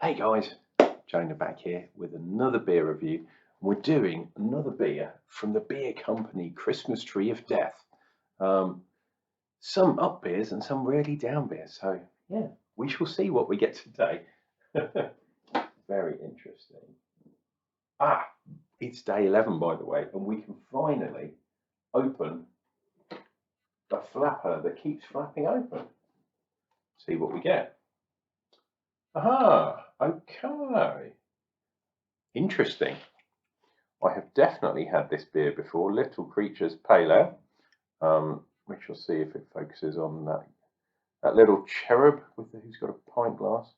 Hey guys, Jonah back here with another beer review. We're doing another beer from the BierCompany Christmas Tree of Death. Some up beers and some really down beers. So yeah, we shall see what we get today. Very interesting. It's day 11 by the way, and we can finally open the flapper that keeps flapping open. See what we get. Aha, okay. Interesting. I have definitely had this beer before, Little Creatures Pale Ale, which you'll see if it focuses on that little cherub who's got a pint glass.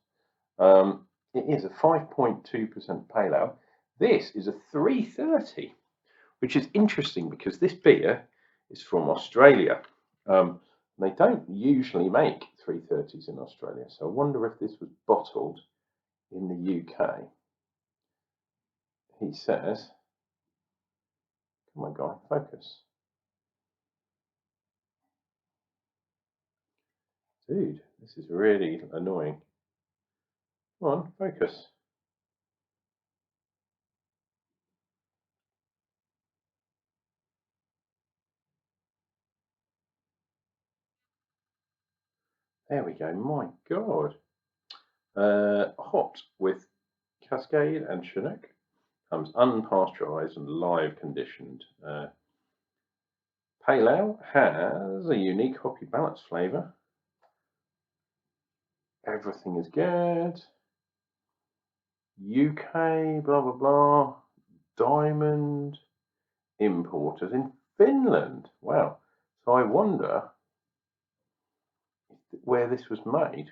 It is a 5.2% pale ale. This is a 330, which is interesting because this beer is from Australia. They don't usually make 330s in Australia, so I wonder if this was bottled in the UK. He says, come on, guy, focus. Dude, this is really annoying. Come on, focus. There we go. My God. Hot with Cascade and Chinook. Comes unpasteurized and live conditioned. Pale Ale has a unique hoppy balance flavour. Everything is good. UK, blah, blah, blah. Diamond. Importers in Finland. Wow. So I wonder where this was made.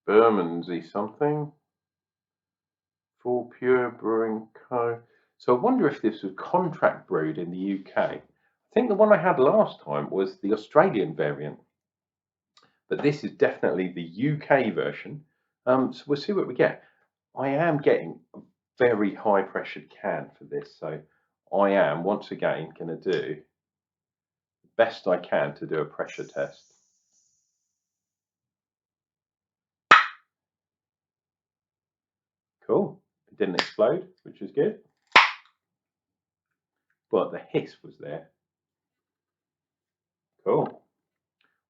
Bermondsey something. Full Pure Brewing Co. So I wonder if this was contract brewed in the UK. I think the one I had last time was the Australian variant, but this is definitely the UK version. So we'll see what we get. I am getting a very high pressured can for this, so I am once again going to do the best I can to do a pressure test. Cool. It didn't explode, which is good. But the hiss was there. Cool.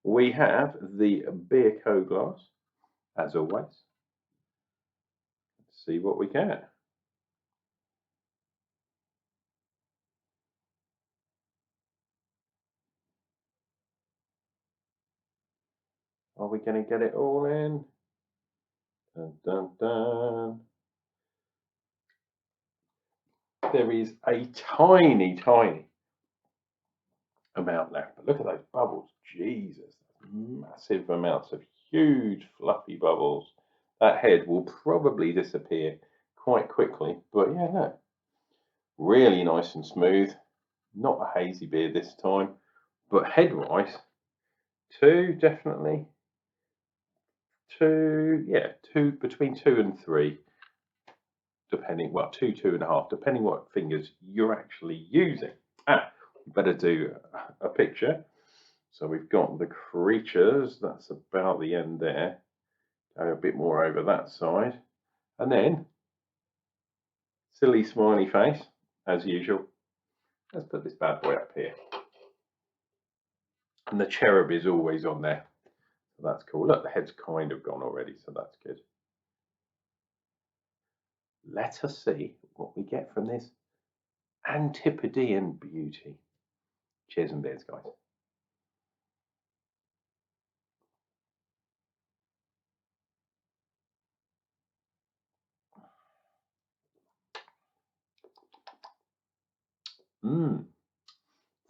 We have the BierCo glass, as always. Let's see what we get. Are we going to get it all in? Dun, dun, dun. There is a tiny, tiny amount left. But look at those bubbles. Jesus, massive amounts of huge, fluffy bubbles. That head will probably disappear quite quickly. But yeah, no. Really nice and smooth. Not a hazy beer this time. But head-wise, two, definitely. Two, between 2 and 3. Depending, well, 2.5, depending what fingers you're actually using. Better do a picture. So we've got the creatures, that's about the end there. Go a bit more over that side. And then, silly smiley face, as usual. Let's put this bad boy up here. And the cherub is always on there. So that's cool. Look, the head's kind of gone already, so that's good. Let us see what we get from this Antipodean beauty. Cheers and beers, guys.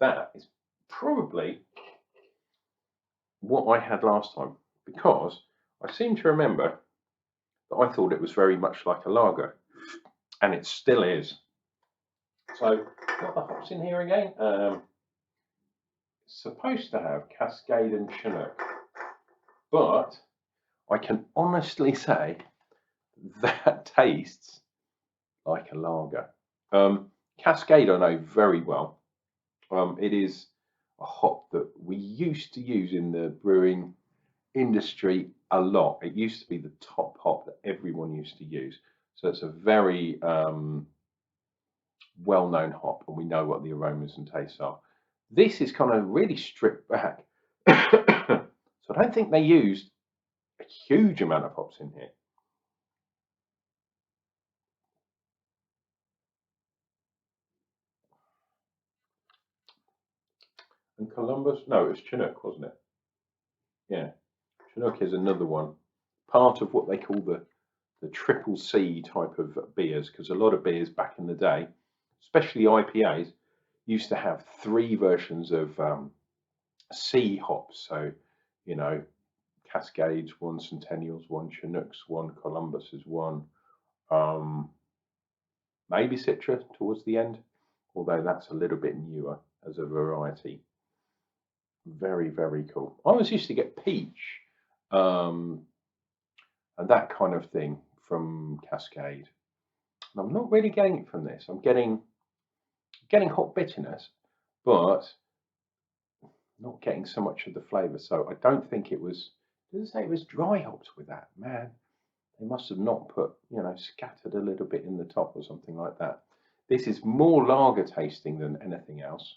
That is probably what I had last time, because I seem to remember that I thought it was very much like a lager, and it still is. So, got the hops in here again. It's supposed to have Cascade and Chinook, but I can honestly say that tastes like a lager. Cascade I know very well. It is a hop that we used to use in the brewing industry a lot. It used to be the top hop that everyone used to use. So it's a very well-known hop, and we know what the aromas and tastes are. This is kind of really stripped back. So I don't think they used a huge amount of hops in here. And Columbus, no, it was Chinook, wasn't it? Yeah, Chinook is another one. Part of what they call the triple C type of beers, because a lot of beers back in the day, especially IPAs, used to have three versions of C hops. So, you know, Cascades, one Centennials, one Chinooks, one Columbus is one. Maybe Citra towards the end, although that's a little bit newer as a variety. Very, very cool. I always used to get peach and that kind of thing from Cascade. And I'm not really getting it from this. I'm getting hot bitterness, but not getting so much of the flavour. So I don't think it was. Did it say it was dry hopped with that? Man, they must have not put, scattered a little bit in the top or something like that. This is more lager tasting than anything else.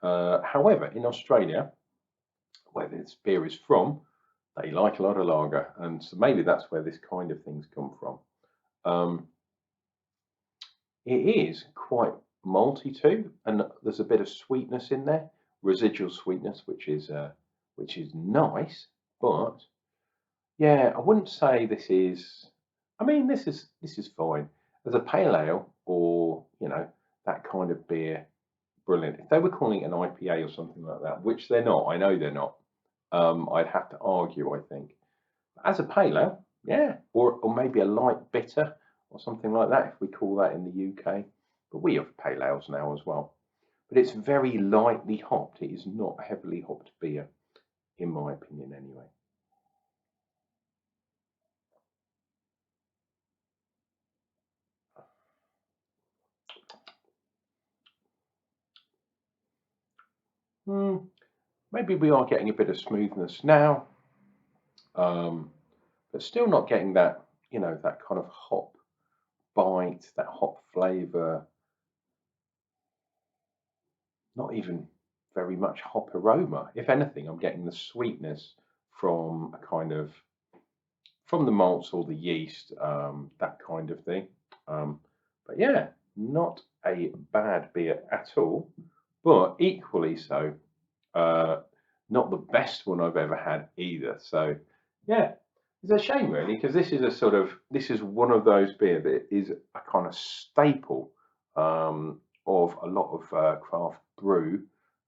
However, in Australia, where this beer is from, they like a lot of lager, and so maybe that's where this kind of things come from. It is quite malty too, and there's a bit of sweetness in there, residual sweetness, which is nice. But yeah, I wouldn't say this is. I mean, this is fine as a pale ale, or that kind of beer. Brilliant. If they were calling it an IPA or something like that, which they're not, I know they're not. I'd have to argue, I think. As a pale ale, yeah, or maybe a light bitter or something like that, if we call that in the UK. But we have pale ales now as well. But it's very lightly hopped. It is not heavily hopped beer, in my opinion, anyway. Maybe we are getting a bit of smoothness now, but still not getting that, that kind of hop bite, that hop flavour. Not even very much hop aroma. If anything, I'm getting the sweetness from a kind of from the malts or the yeast, that kind of thing. But yeah, not a bad beer at all, but equally so, not the best one I've ever had either. So yeah, it's a shame really, because this is one of those beer that is a kind of staple of a lot of craft brew.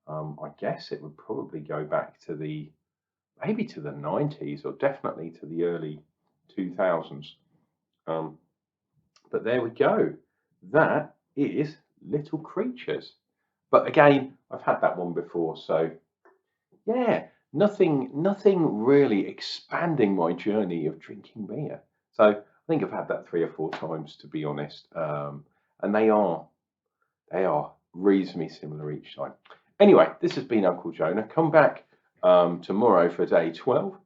I guess it would probably go back to maybe to the 90s, or definitely to the early 2000s. But there we go. That is Little Creatures. But again, I've had that one before, so yeah, nothing really expanding my journey of drinking beer. So I think I've had that 3 or 4 times, to be honest, and they are reasonably similar each time. Anyway, this has been Uncle Jonah. Come back tomorrow for day 12.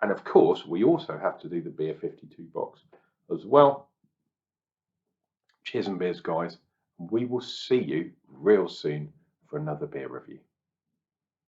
And of course, we also have to do the Beer 52 box as well. Cheers and beers, guys. We will see you real soon for another beer review.